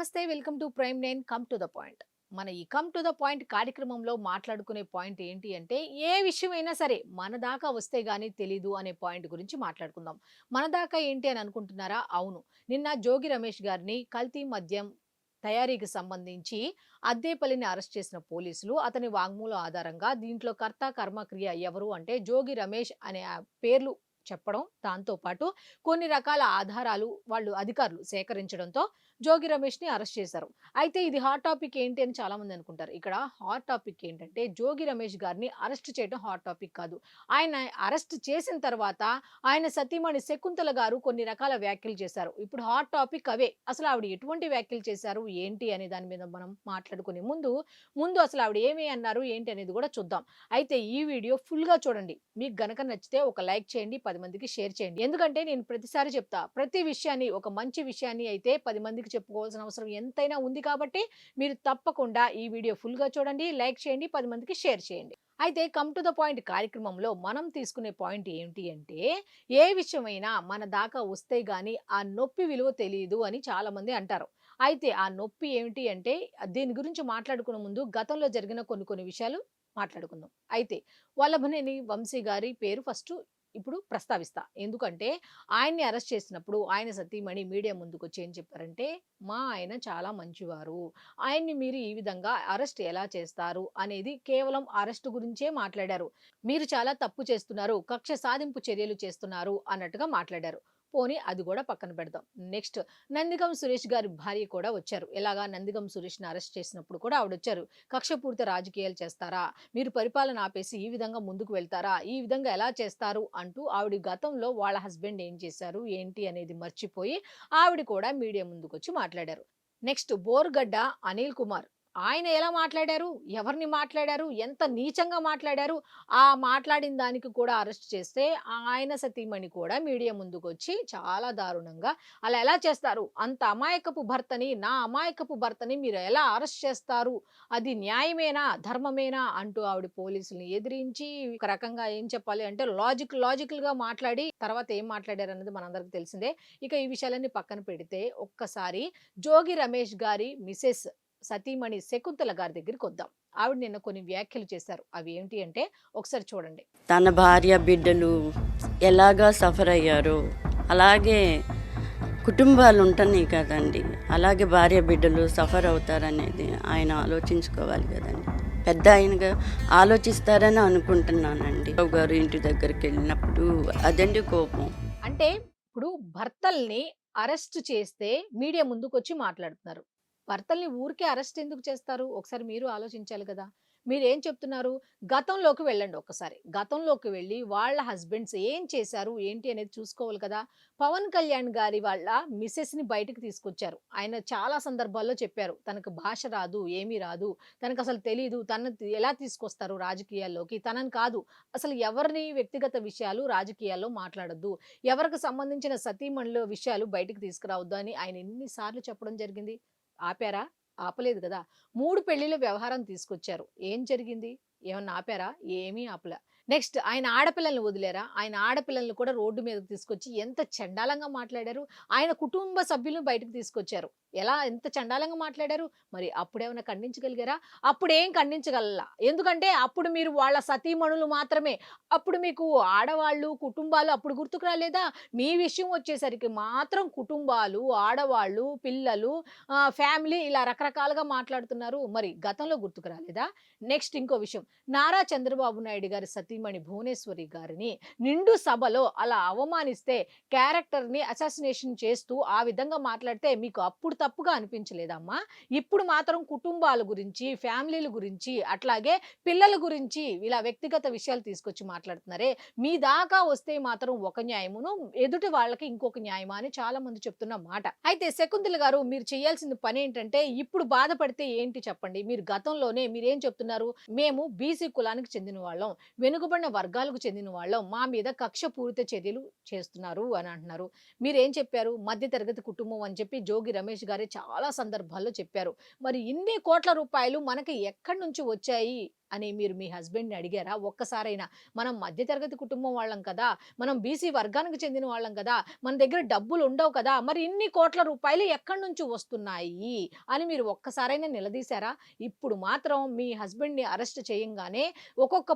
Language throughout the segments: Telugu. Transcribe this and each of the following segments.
నమస్తే, welcome to prime nine. Come to the point. మన ఈ కమ్ టు ద పాయింట్ కార్యక్రమంలో మాట్లాడుకునే పాయింట్ ఏంటి అంటే, ఏ విషయమైనా సరే మన దాకా వస్తే గానీ తెలీదు అనే పాయింట్ గురించి మాట్లాడుకుందాం. మన దాకా ఏంటి అని అనుకుంటున్నారా? అవును. నిన్న జోగి రమేష్ గారిని కల్తీ మద్యం తయారీకి సంబంధించి అద్దేపల్లిని అరెస్ట్ చేసిన పోలీసులు అతని వాంగ్మూలం ఆధారంగా దీంట్లో కర్త కర్మ క్రియ ఎవరు అంటే జోగి రమేష్ అనే ఆ పేర్లు చెప్పడం, దాంతో పాటు కొన్ని రకాల ఆధారాలు వాళ్ళు అధికారులు సేకరించడంతో జోగి రమేష్‌ని అరెస్ట్ చేశారు. అయితే ఇది హాట్ టాపిక్ ఏంటి అని చాలామంది అనుకుంటారు. ఇక్కడ హాట్ టాపిక్ ఏంటంటే జోగి రమేష్ గారిని అరెస్ట్ చేయడం హాట్ టాపిక్ కాదు. ఆయన అరెస్ట్ చేసిన తర్వాత ఆయన సతీమణి శకుంతల గారు కొన్ని రకాల వ్యాఖ్యలు చేశారు. ఇప్పుడు హాట్ టాపిక్ అవే. అసలు ఆవిడ ఎటువంటి వ్యాఖ్యలు చేశారు? ఏంటి అనే దాని మీద మనం మాట్లాడుకునే ముందు అసలు ఆవిడ ఏమి అన్నారు? ఏంటి అనేది కూడా చూద్దాం. అయితే ఈ వీడియో ఫుల్‌గా చూడండి. మీకు గనక నచ్చితే ఒక లైక్ చేయండి. 10 మందికి షేర్ చేయండి. ఎందుకంటే నేను ప్రతిసారి చెప్తా. ప్రతి విషయాన్ని ఒక మంచి విషయాన్ని అయితే 10 మందికి చెప్పుకోవాల్సిన అవసరం ఎంతైనా ఉంది కాబట్టి మీరు తప్పకుండా ఈ వీడియో ఫుల్‌గా చూడండి. లైక్ చేయండి. 10 మందికి షేర్ చేయండి. అయితే కమ్ టు ద పాయింట్ కార్యక్రమంలో మనం తీసుకునే పాయింట్ ఏంటి అంటే, ఏ విషయమైనా మన దాకా వస్తే గాని ఆ నొప్పి విలువ తెలీదు అని చాలామంది అంటారు. అయితే ఆ నొప్పి ఏమిటి అంటే దీని గురించి మాట్లాడుకునే ముందు గతంలో జరిగిన కొన్ని విషయాలు మాట్లాడుకుందాం. అయితే వల్లభనేని వంశీ గారి పేరు ఫస్టు ఇప్పుడు ప్రస్తావిస్తా. ఎందుకంటే ఆయన్ని అరెస్ట్ చేసినప్పుడు ఆయన సతీమణి మీడియా ముందుకొచ్చి ఏం చెప్పారంటే, "మా ఆయన చాలా మంచివారు. ఆయన్ని మీరు ఈ విధంగా అరెస్ట్ ఎలా చేస్తారు?" అనేది కేవలం అరెస్ట్ గురించే మాట్లాడారు. "మీరు చాలా తప్పు చేస్తున్నారు. కక్ష సాధింపు చర్యలు చేస్తున్నారు" అన్నట్టుగా మాట్లాడారు. పోనీ అది గూడా పక్కన పెడదాం. నెక్స్ట్ నందిగం సురేష్ గారి భార్య కూడా వచ్చారు. ఎలాగా నందిగం సురేష్‌ని అరెస్ట్ చేసినప్పుడు కూడా ఆవిడొచ్చారు. "కక్షపూరిత రాజకీయాలు చేస్తారా? మీరు పరిపాలన ఆపేసి ఈ విధంగా ముందుకు వెళ్తారా? ఈ విధంగా ఎలా చేస్తారు?" అంటూ ఆవిడ గతంలో వాళ్ళ హస్బెండ్ ఏం చేశారు, ఏంటి అనేది మర్చిపోయి ఆవిడ కూడా మీడియా ముందుకొచ్చి మాట్లాడారు. నెక్స్ట్ బోరుగడ్డ అనిల్ కుమార్. ఆయన ఎలా మాట్లాడారు? ఎవరిని మాట్లాడారు? ఎంత నీచంగా మాట్లాడారు? ఆ మాట్లాడిన దానికి కూడా అరెస్ట్ చేస్తే ఆయన సతీమణి కూడా మీడియా ముందుకొచ్చి చాలా దారుణంగా "అలా ఎలా చేస్తారు? అంత అమాయకపు భర్తని, నా అమాయకపు భర్తని మీరు ఎలా అరెస్ట్ చేస్తారు? అది న్యాయమేనా? ధర్మమేనా?" అంటూ ఆవిడ పోలీసుల్ని ఎదిరించి ఒక రకంగా ఏం చెప్పాలి అంటే లాజికల్‌గా మాట్లాడి తర్వాత ఏం మాట్లాడారన్నది మనందరికి తెలిసిందే. ఇక ఈ విషయాలన్నీ పక్కన పెడితే ఒక్కసారి జోగి రమేష్ గారి మిసెస్ సతీమణి శకుంతల గారి దగ్గరికొద్దాం. ఆవిడ నిన్న కొన్ని వ్యాఖ్యలు చేశారు. అవి ఏంటి అంటే ఒకసారి చూడండి. తన భార్య బిడ్డలు ఎలాగా సఫర్ అయ్యారో అలాగే కుటుంబాలు ఉంటున్నాయి కదండి. అలాగే భార్య బిడ్డలు సఫర్ అవుతారనేది ఆయన ఆలోచించుకోవాలి కదండి. పెద్ద ఆయనగా ఆలోచిస్తారని అనుకుంటున్నానండి. రావు గారు ఇంటి దగ్గరికి వెళ్ళినప్పుడు అదండి కోపం. అంటే ఇప్పుడు భర్తల్ని అరెస్ట్ చేస్తే మీడియా ముందుకొచ్చి మాట్లాడుతున్నారు. భర్తల్ని ఊరికే అరెస్ట్ ఎందుకు చేస్తారు? ఒకసారి మీరు ఆలోచించాలి గదా! మీరేం చెప్తున్నారు? గతంలోకి వెళ్ళండి ఒక్కసారి. గతంలోకి వెళ్లి వాళ్ళ హస్బెండ్స్ ఏం చేశారు? ఏంటి అనేది చూసుకోవాలి కదా! పవన్ కళ్యాణ్ గారి వాళ్ళ మిసెస్‌ని బయటకి తీసుకొచ్చారు. ఆయన చాలా సందర్భాల్లో చెప్పారు. తనకు భాష రాదు, ఏమీ రాదు. తనకసలు తెలీదు. తనని ఎలా తీసుకొస్తారు రాజకీయాల్లోకి? తనని కాదు. అసలు ఎవరిని వ్యక్తిగత విషయాలు రాజకీయాల్లో మాట్లాడొద్దు. ఎవరికి సంబంధించిన సతీమణుల విషయాలు బయటికి తీసుకురావద్దు అని ఆయన ఎన్ని సార్లు చెప్పడం జరిగింది. ఆపారా? ఆపలేదు గదా! 3 పెళ్ళిళ్ళ వ్యవహారం తీసుకొచ్చారు. ఏం జరిగింది? ఏమన్నా ఆపారా? ఏమీ ఆపల. నెక్స్ట్ ఆయన ఆడపిల్లల్ని వదిలారా? ఆయన ఆడపిల్లల్ని కూడా రోడ్డు మీదకి తీసుకొచ్చి ఎంత చండాలంగా మాట్లాడారు. ఆయన కుటుంబ సభ్యులను బయటకు తీసుకొచ్చారు. ఎంత చండాలంగా మాట్లాడారు. మరి అప్పుడేమన్నా ఖండించగలిగారా? అప్పుడేం ఖండించగలలా. ఎందుకంటే అప్పుడు మీరు వాళ్ళ సతీమణులు మాత్రమే. అప్పుడు మీకు ఆడవాళ్ళు, కుటుంబాలు అప్పుడు గుర్తుకు రాలేదా? మీ విషయం వచ్చేసరికి మాత్రం కుటుంబాలు, ఆడవాళ్ళు, పిల్లలు, ఫ్యామిలీ ఇలా రకరకాలుగా మాట్లాడుతున్నారు. మరి గతంలో గుర్తుకు రాలేదా? నెక్స్ట్ ఇంకో విషయం. నారా చంద్రబాబు నాయుడు గారి సతీమణి భువనేశ్వరి గారిని నిండు సభలో అలా అవమానిస్తే, క్యారెక్టర్‌ని అసాసినేషన్ చేస్తూ ఆ విధంగా మాట్లాడితే మీకు అప్పుడు తప్పుగా అనిపించలేదమ్మా? ఇప్పుడు మాత్రం కుటుంబాల గురించి, ఫ్యామిలీల గురించి, అట్లాగే పిల్లల గురించి ఇలా వ్యక్తిగత విషయాలు తీసుకొచ్చి మాట్లాడుతున్నారే, మీ దాకా వస్తే మాత్రం ఒక న్యాయమును, ఎదుటి వాళ్ళకి ఇంకొక న్యాయమా అని చాలా మంది చెప్తున్న మాట. అయితే శకుంతల గారు మీరు చేయాల్సిన పనేంటంటే ఇప్పుడు బాధపడితే ఏంటి చెప్పండి? మీరు గతంలోనే మీరేం చెప్తున్నారు? మేము బీసీ కులానికి చెందిన వాళ్ళం. వెనుకబడిన వర్గాలకు చెందిన వాళ్ళం. మా మీద కక్షపూరిత చర్యలు చేస్తున్నారు అని అంటున్నారు. మీరేం చెప్పారు? మధ్య తరగతి కుటుంబం అని చెప్పి జోగి రమేష్ గారే చాలా సందర్భాల్లో చెప్పారు. మరి ఇన్ని కోట్ల రూపాయలు మనకి ఎక్కడి నుంచి వచ్చాయి? అని మీరు మీ హస్బెండ్‌ని అడిగారా? ఒక్కసారైనా? మనం మధ్యతరగతి కుటుంబం వాళ్ళం కదా! మనం బీసీ వర్గానికి చెందిన వాళ్ళం కదా! మన దగ్గర డబ్బులుండవు కదా! మరి ఇన్ని కోట్ల రూపాయలు ఎక్కడి నుంచి వస్తున్నాయి? అని మీరు ఒక్కసారైనా నిలదీశారా? ఇప్పుడు మాత్రం మీ హస్బెండ్‌ని అరెస్ట్ చేయంగానే ఒక్కొక్క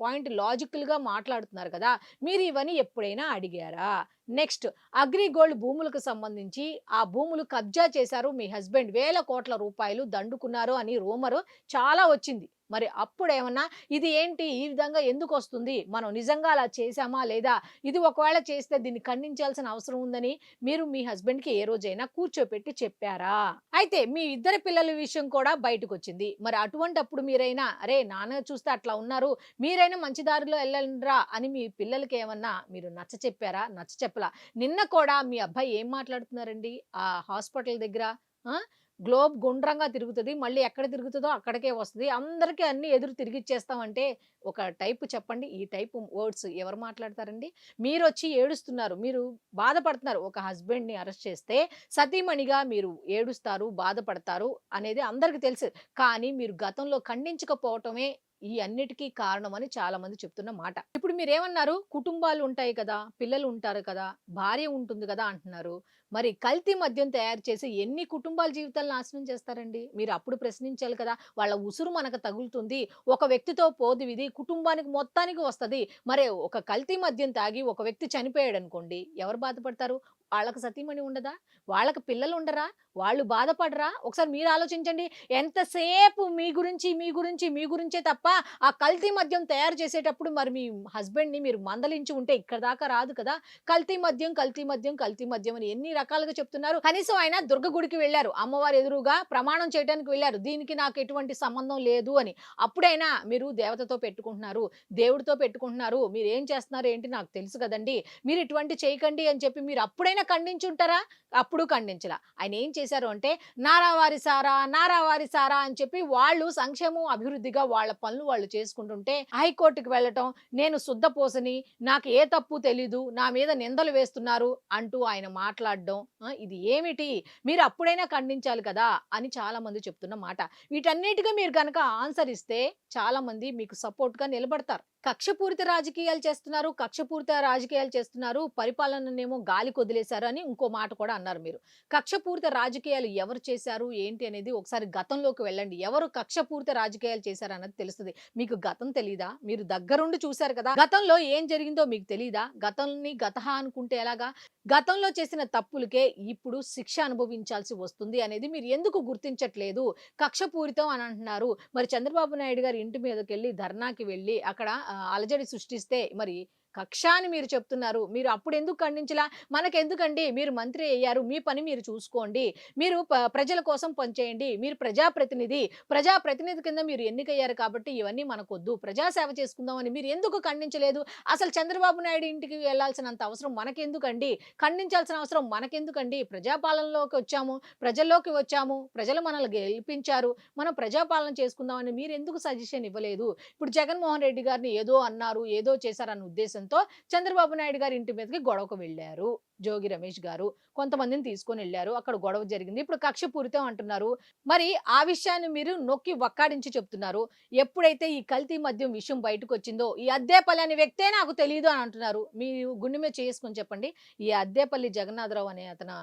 పాయింట్ లాజికల్‌గా మాట్లాడుతున్నారు కదా! మీరు ఇవన్నీ ఎప్పుడైనా అడిగారా? నెక్స్ట్ అగ్రిగోల్డ్ భూములకు సంబంధించి ఆ భూములు కబ్జా చేశారు మీ హస్బెండ్. వేల కోట్ల రూపాయలు దండుకున్నారు అని రూమరు చాలా వచ్చింది. మరి అప్పుడేమన్నా ఇది ఏంటి? ఈ విధంగా ఎందుకొస్తుంది? మనం నిజంగా అలా చేశామా? లేదా? ఇది ఒకవేళ చేస్తే దీన్ని ఖండించాల్సిన అవసరం ఉందని మీరు మీ హస్బెండ్‌కి ఏ రోజైనా కూర్చోపెట్టి చెప్పారా? అయితే మీ ఇద్దరి పిల్లల విషయం కూడా బయటకొచ్చింది. మరి అటువంటప్పుడు మీరైనా "అరే! నాన్న చూస్తే అట్లా ఉన్నారు. మీరైనా మంచి దారిలో ఎళ్ళండ్రా" అని మీ పిల్లలకేమన్నా మీరు నచ్చచెప్పారా? నచ్చచెప్పలా. నిన్న కూడా మీ అబ్బాయి ఏం మాట్లాడుతున్నారండి? ఆ హాస్పిటల్ దగ్గర ఆ! గ్లోబ్ గుండ్రంగా తిరుగుతది. మళ్ళీ ఎక్కడ తిరుగుతదో అక్కడికే వస్తది. అందరికి అన్నీ ఎదురు తిరిగిచ్చేస్తామంటే ఒక టైప్ చెప్పండి. ఈ టైపు వర్డ్స్ ఎవరు మాట్లాడతారండి? మీరొచ్చి ఏడుస్తున్నారు. మీరు బాధపడుతున్నారు. ఒక హస్బెండ్‌ని అరెస్ట్ చేస్తే సతీమణిగా మీరు ఏడుస్తారు, బాధపడతారు అనేది అందరికి తెలుసు. కానీ మీరు గతంలో ఖండించకపోవటమే ఈ అన్నిటికి కారణమని చాలామంది చెప్తున్న మాట. ఇప్పుడు మీరేమన్నారు? కుటుంబాలు ఉంటాయి కదా! పిల్లలు ఉంటారు కదా! భార్య ఉంటుంది కదా! అంటున్నారు. మరి కల్తీ మద్యం తయారు చేసి ఎన్ని కుటుంబాల జీవితాలు నాశనం చేస్తారండి? మీరు అప్పుడు ప్రశ్నించాలి కదా! వాళ్ళ ఉసురు మనకు తగులుతుంది. ఒక వ్యక్తితో పోదు ఇది. కుటుంబానికి మొత్తానికి వస్తది. మరి ఒక కల్తీ మద్యం తాగి ఒక వ్యక్తి చనిపోయాడనుకోండి. ఎవరు బాధపడతారు? వాళ్ళకి సతీమణి ఉండదా? వాళ్ళకి పిల్లలు ఉండరా? వాళ్ళు బాధపడరా? ఒకసారి మీరు ఆలోచించండి. ఎంతసేపు మీ గురించి, మీ గురించి, మీ గురించే తప్ప ఆ కల్తీ మద్యం తయారు చేసేటప్పుడు మరి మీ హస్బెండ్‌ని మీరు మందలించి ఉంటే ఇక్కడి దాకా రాదు కదా! కల్తీ మద్యం, కల్తీ మద్యం, కల్తీ మద్యం అని ఎన్ని రకాలుగా చెప్తున్నారు. కనీసం ఆయన దుర్గ గుడికి వెళ్లారు. అమ్మవారి ఎదురుగా ప్రమాణం చేయడానికి వెళ్లారు. దీనికి నాకు ఎటువంటి సంబంధం లేదు అని. అప్పుడైనా మీరు దేవతతో పెట్టుకుంటున్నారు, దేవుడితో పెట్టుకుంటున్నారు. మీరేం చేస్తున్నారు ఏంటి నాకు తెలుసు కదండీ! మీరు ఇటువంటి చేయకండి అని చెప్పి మీరు అప్పుడైనా ఖండించుంటారా? అప్పుడు ఖండించలా. ఆయన ఏం చేశారు అంటే నారావారి సారా, నారావారి సారా అని చెప్పి వాళ్ళు సంక్షేమం, అభివృద్ధిగా వాళ్ళ పనులు వాళ్ళు చేసుకుంటుంటే హైకోర్ట్‌కి వెళ్ళటం, నేను శుద్ధపూసని, నాకు ఏ తప్పు తెలీదు, నా మీద నిందలు వేస్తున్నారు అంటూ ఆయన మాట్లాడడం. ఇది ఏమిటి? మీరు అప్పుడైనా ఖండించాలి కదా! అని చాలామంది చెప్తున్న మాట. వీటన్నిటికి మీరు గనక ఆన్సర్ ఇస్తే చాలామంది మీకు సపోర్ట్‌గా నిలబడతారు. కక్షపూరిత రాజకీయాలు చేస్తున్నారు, కక్షపూరిత రాజకీయాలు చేస్తున్నారు, పరిపాలననేమో గాలికొదిలేశారు అని ఇంకో మాట కూడా అన్నారు మీరు. కక్షపూరిత రాజకీయాలు ఎవరు చేశారు? ఏంటి అనేది ఒకసారి గతంలోకి వెళ్ళండి. ఎవరు కక్షపూరిత రాజకీయాలు చేశారన్నది తెలుస్తది. మీకు గతం తెలీదా? మీరు దగ్గరుండి చూసారు కదా! గతంలో ఏం జరిగిందో మీకు తెలీదా? గతంని గతహ అనుకుంటే ఎలాగా? గతంలో చేసిన తప్పులకే ఇప్పుడు శిక్ష అనుభవించాల్సి వస్తుంది అనేది మీరు ఎందుకు గుర్తించట్లేదు? కక్షపూరితం అని అంటున్నారు. మరి చంద్రబాబు నాయుడు గారి ఇంటి మీదకెళ్ళి ధర్నాకి వెళ్ళి అక్కడ అలజడి సృష్టిస్తే మరి కక్ష అని మీరు చెప్తున్నారు. మీరు అప్పుడెందుకు ఖండించలా? మనకెందుకండి? మీరు మంత్రి అయ్యారు. మీ పని మీరు చూసుకోండి. మీరు ప్రజల కోసం పనిచేయండి. మీరు ప్రజాప్రతినిధి. ప్రజాప్రతినిధి కింద మీరు ఎన్నికయ్యారు కాబట్టి ఇవన్నీ మనకొద్దు. ప్రజాసేవ చేసుకుందాం అని మీరు ఎందుకు ఖండించలేదు? అసలు చంద్రబాబు నాయుడు ఇంటికి వెళ్ళాల్సినంత అవసరం మనకెందుకండి? ఖండించాల్సిన అవసరం మనకెందుకండి? ప్రజాపాలనలోకి వచ్చాము. ప్రజల్లోకి వచ్చాము. ప్రజలు మనల్ని గెలిపించారు. మనం ప్రజాపాలన చేసుకుందామని మీరెందుకు సజెషన్ ఇవ్వలేదు? ఇప్పుడు జగన్మోహన్ రెడ్డి గారిని ఏదో అన్నారు, ఏదో చేశారన్న ఉద్దేశంతో చంద్రబాబు నాయుడు గారి ఇంటి మీదకి గొడవకు వెళ్లారు. జోగి రమేష్ గారు కొంతమందిని తీసుకొనెళ్లారు. అక్కడ గొడవ జరిగింది. ఇప్పుడు కక్షపూరితం అంటున్నారు. మరి ఆ విషయాన్ని మీరు నొక్కి వక్కాడించి చెప్తున్నారు. ఎప్పుడైతే ఈ కల్తీ మద్యం విషయం బయటకొచ్చిందో, ఈ అద్దేపల్లి అనే వ్యక్తే నాకు తెలీదు అని అంటున్నారు. మీరు గుండె మీద చేసుకొని చెప్పండి. ఈ అద్దేపల్లి జగన్నాథరావు అనే అతను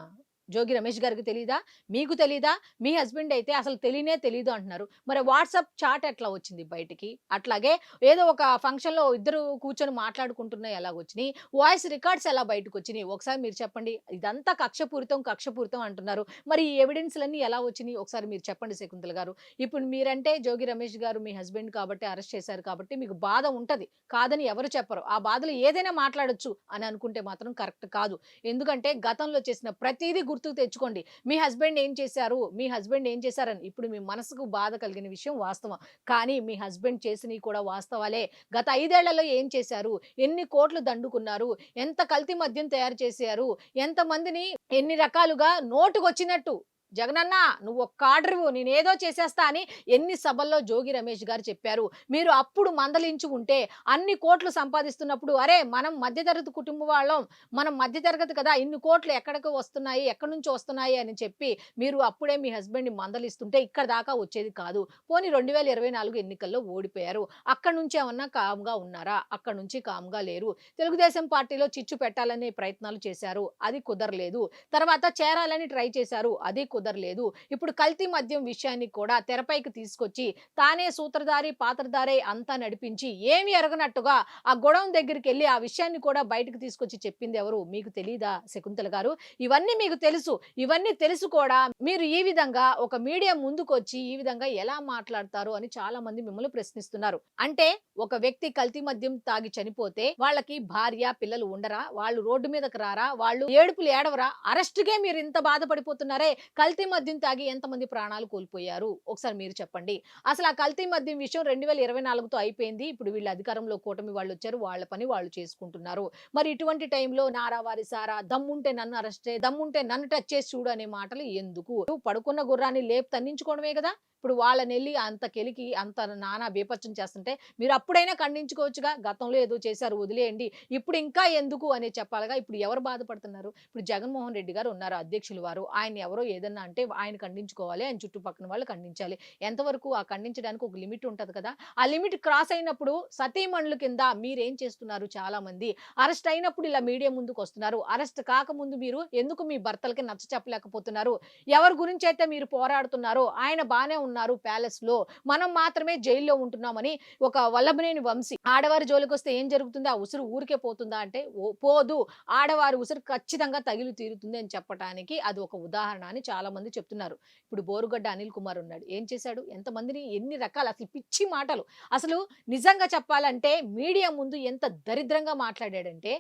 జోగి రమేష్ గారికి తెలీదా? మీకు తెలీదా? మీ హస్బెండ్ అయితే అసలు తెలియనే తెలీదు అంటున్నారు. మరి వాట్సాప్ చాట్ ఎట్లా వచ్చింది బయటికి? అట్లాగే ఏదో ఒక ఫంక్షన్‌లో ఇద్దరు కూర్చొని మాట్లాడుకుంటున్నయి ఎలాగొచ్చినియి? వాయిస్ రికార్డ్స్ ఎలా బయటకొచ్చినియి? ఒకసారి మీరు చెప్పండి. ఇదంతా కక్షపూరితం, కక్షపూరితం అంటున్నారు. మరి ఈ ఎవిడెన్స్‌లన్నీ ఎలా వచ్చినియి? ఒకసారి మీరు చెప్పండి శకుంతల గారు. ఇప్పుడు మీరంటే జోగి రమేష్ గారు మీ హస్బెండ్ కాబట్టి అరెస్ట్ చేశారు కాబట్టి మీకు బాధ ఉంటది. కాదని ఎవరు చెప్పరు. ఆ బాధలో ఏదైనా మాట్లాడొచ్చు అని అనుకుంటే మాత్రం కరెక్ట్ కాదు. ఎందుకంటే గతంలో చేసిన ప్రతీదీ గుర్తుకు తెచ్చుకోండి. మీ హస్బెండ్ ఏం చేశారు? మీ హస్బెండ్ ఏం చేశారని. ఇప్పుడు మీ మనసుకు బాధ కలిగిన విషయం వాస్తవం. కానీ మీ హస్బెండ్ చేసినయి కూడా వాస్తవాలే. గత 5 ఏళ్లలో ఏం చేశారు? ఎన్ని కోట్లు దండుకున్నారు? ఎంత కల్తీ మద్యం తయారు చేశారు? ఎంతమందిని ఎన్ని రకాలుగా నోటుకొచ్చినట్టు జగనన్న నువ్వు ఒక్క ఆర్డర్ ఇవ్వు, నేనేదో చేసేస్తా అని ఎన్ని సభల్లో జోగి రమేష్ గారు చెప్పారు. మీరు అప్పుడు మందలించి ఉంటే అన్ని కోట్లు సంపాదిస్తున్నప్పుడు అరే మనం మధ్యతరగతి కుటుంబం వాళ్ళం, మనం మధ్యతరగతి కదా, ఇన్ని కోట్లు ఎక్కడికి వస్తున్నాయి, ఎక్కడి నుంచి వస్తున్నాయి అని చెప్పి మీరు అప్పుడే మీ హస్బెండ్ని మందలిస్తుంటే ఇక్కడ దాకా వచ్చేది కాదు. పోనీ 2024 ఎన్నికల్లో ఓడిపోయారు, అక్కడ నుంచి ఏమన్నా కామ్గా ఉన్నారా? అక్కడ నుంచి కామ్గా లేరు. తెలుగుదేశం పార్టీలో చిచ్చు పెట్టాలనే ప్రయత్నాలు చేశారు, అది కుదరలేదు. తర్వాత చేరాలని ట్రై చేశారు, అది కుదరలేదు. ఇప్పుడు కల్తీ మద్యం విషయాన్ని కూడా తెరపైకి తీసుకొచ్చి తానే సూత్రధారి పాత్రధారి అంతా నడిపించి ఏమి ఎరగనట్టుగా ఆ గొడవ దగ్గరికి వెళ్ళి ఆ విషయాన్ని కూడా బయటకు తీసుకొచ్చి చెప్పింది ఎవరు? మీకు తెలీదా శకుంతల గారు? ఇవన్నీ మీకు తెలుసు. ఇవన్నీ తెలుసు కూడా మీరు ఈ విధంగా ఒక మీడియా ముందుకొచ్చి ఈ విధంగా ఎలా మాట్లాడతారు అని చాలా మంది మిమ్మల్ని ప్రశ్నిస్తున్నారు. అంటే ఒక వ్యక్తి కల్తీ మద్యం తాగి చనిపోతే వాళ్ళకి భార్య పిల్లలు ఉండరా? వాళ్ళు రోడ్డు మీదకి రారా? వాళ్ళు ఏడుపులు ఏడవరా? అరెస్టుకే మీరు ఇంత బాధపడిపోతున్నారే, కల్తీ మద్యం తాగి ఎంతమంది ప్రాణాలు కోల్పోయారు ఒకసారి మీరు చెప్పండి. అసలు ఆ కల్తీ మద్యం విషయం 2024తో అయిపోయింది. ఇప్పుడు వీళ్ళు అధికారంలో కూటమి వాళ్ళు వచ్చారు, వాళ్ళ పని వాళ్ళు చేసుకుంటున్నారు. మరి ఇటువంటి టైంలో నారావారి సారా దమ్ముంటే నన్ను అరెస్ట్ చేయి, దమ్ముంటే నన్ను టచ్ చేసి చూడు అనే మాటలు ఎందుకు? పడుకున్న గుర్రాన్ని లేపు తన్నించుకోవడమే కదా. ఇప్పుడు వాళ్ళని వెళ్ళి అంత కెలికి అంత నానా బీపచ్చం చేస్తుంటే మీరు అప్పుడైనా ఖండించుకోవచ్చుగా. గతంలో ఏదో చేశారు వదిలేయండి, ఇప్పుడు ఇంకా ఎందుకు అనే చెప్పాలిగా. ఇప్పుడు ఎవరు బాధపడుతున్నారు? ఇప్పుడు జగన్మోహన్ రెడ్డి గారు ఉన్నారు అధ్యక్షులు వారు, ఆయన ఎవరో ఏదన్నా అంటే ఆయన ఖండించుకోవాలి, ఆయన చుట్టుపక్కల వాళ్ళు ఖండించాలి. ఎంతవరకు ఆ ఖండించడానికి ఒక లిమిట్ ఉంటది కదా. ఆ లిమిట్ క్రాస్ అయినప్పుడు సతీమణుల కింద మీరేం చేస్తున్నారు? చాలా మంది అరెస్ట్ అయినప్పుడు ఇలా మీడియా ముందుకు వస్తున్నారు, అరెస్ట్ కాకముందు మీరు ఎందుకు మీ భర్తలకి నచ్చ చెప్పలేకపోతున్నారు? ఎవరి గురించి అయితే మీరు పోరాడుతున్నారో ఆయన బానే ఉన్నారు ప్యాలెస్ లో, మనం మాత్రమే జైల్లో ఉంటున్నామని ఒక వల్లభనేని వంశీ ఆడవారి జోలికి వస్తే ఏం జరుగుతుంది? ఆ ఉసురు ఊరికే పోతుందా అంటే పోదు, ఆడవారి ఉసురు ఖచ్చితంగా తగిలి తీరుతుంది అని చెప్పడానికి అది ఒక ఉదాహరణ అని చాలా మంది చెప్తున్నారు. ఇప్పుడు బోరుగడ్డ అనిల్ కుమార్ ఉన్నాడు, ఏం చేశాడు? ఎంతమందిని ఎన్ని రకాల అసలు పిచ్చి మాటలు. అసలు నిజంగా చెప్పాలంటే మీడియా ముందు ఎంత దరిద్రంగా మాట్లాడాడంటే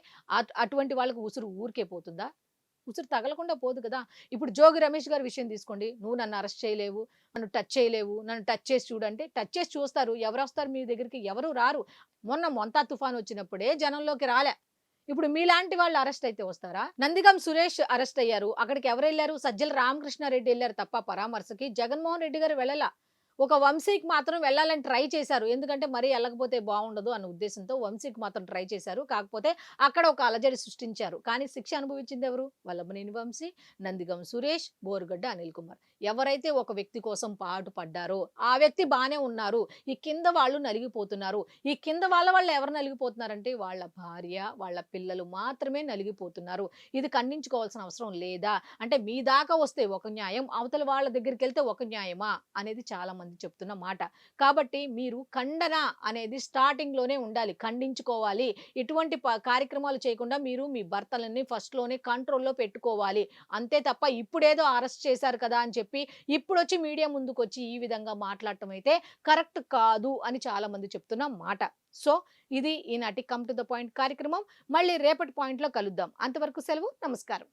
అటువంటి వాళ్ళకి ఉసురు ఊరికే పోతుందా? ఉసురు తగలకుండా పోదు కదా. ఇప్పుడు జోగి రమేష్ గారి విషయం తీసుకోండి, నువ్వు నన్ను అరెస్ట్ చేయలేవు, నన్ను టచ్ చేయలేవు, నన్ను టచ్ చేసి చూడంటే టచ్ చేసి చూస్తారు. ఎవరు వస్తారు మీ దగ్గరికి? ఎవరు రారు. మొన్న మొంతా తుఫాన్ వచ్చినప్పుడే జనంలోకి రాలే. ఇప్పుడు మీలాంటి వాళ్ళు అరెస్ట్ అయితే వస్తారా? నందిగం సురేష్ అరెస్ట్ అయ్యారు, అక్కడికి ఎవరు వెళ్ళారు? సజ్జల రామకృష్ణారెడ్డి వెళ్ళారు తప్ప పరామర్శకి జగన్మోహన్ రెడ్డి గారు వెళ్ళలా. ఒక వంశీకి మాత్రం వెళ్ళాలని ట్రై చేశారు, ఎందుకంటే మరీ వెళ్ళకపోతే బాగుండదు అన్న ఉద్దేశంతో వంశీకి మాత్రం ట్రై చేశారు. కాకపోతే అక్కడ ఒక అలజడి సృష్టించారు, కానీ శిక్ష అనుభవించింది ఎవరు? వల్లభనేని వంశీ, నందిగం సురేష్, బోరుగడ్డ అనిల్ కుమార్. ఎవరైతే ఒక వ్యక్తి కోసం పాటు పడ్డారో ఆ వ్యక్తి బానే ఉన్నారు, ఈ కింద వాళ్ళు నలిగిపోతున్నారు. ఈ కింద వాళ్ళ ఎవరు నలిగిపోతున్నారంటే వాళ్ళ భార్య వాళ్ళ పిల్లలు మాత్రమే నలిగిపోతున్నారు. ఇది ఖండించుకోవాల్సిన అవసరం లేదా? అంటే మీ దాకా వస్తే ఒక న్యాయం, అవతల వాళ్ళ దగ్గరికి వెళ్తే ఒక న్యాయమా అనేది చాలా మంది చెప్తున్న మాట. కాబట్టి మీరు ఖండన అనేది స్టార్టింగ్ లోనే ఉండాలి, ఖండించుకోవాలి. ఇటువంటి కార్యక్రమాలు చేయకుండా మీరు మీ భర్తలని ఫస్ట్ లోనే కంట్రోల్లో పెట్టుకోవాలి. అంతే తప్ప ఇప్పుడేదో అరెస్ట్ చేశారు కదా అని చెప్పి ఇప్పుడు వచ్చి మీడియా ముందుకు వచ్చి ఈ విధంగా మాట్లాడటం అయితే కరెక్ట్ కాదు అని చాలా మంది చెప్తున్న మాట. సో ఇది ఈనాటి కమ్ టు ద పాయింట్ కార్యక్రమం. మళ్ళీ రేపటి పాయింట్ లో కలుద్దాం. అంతవరకు సెలవు, నమస్కారం.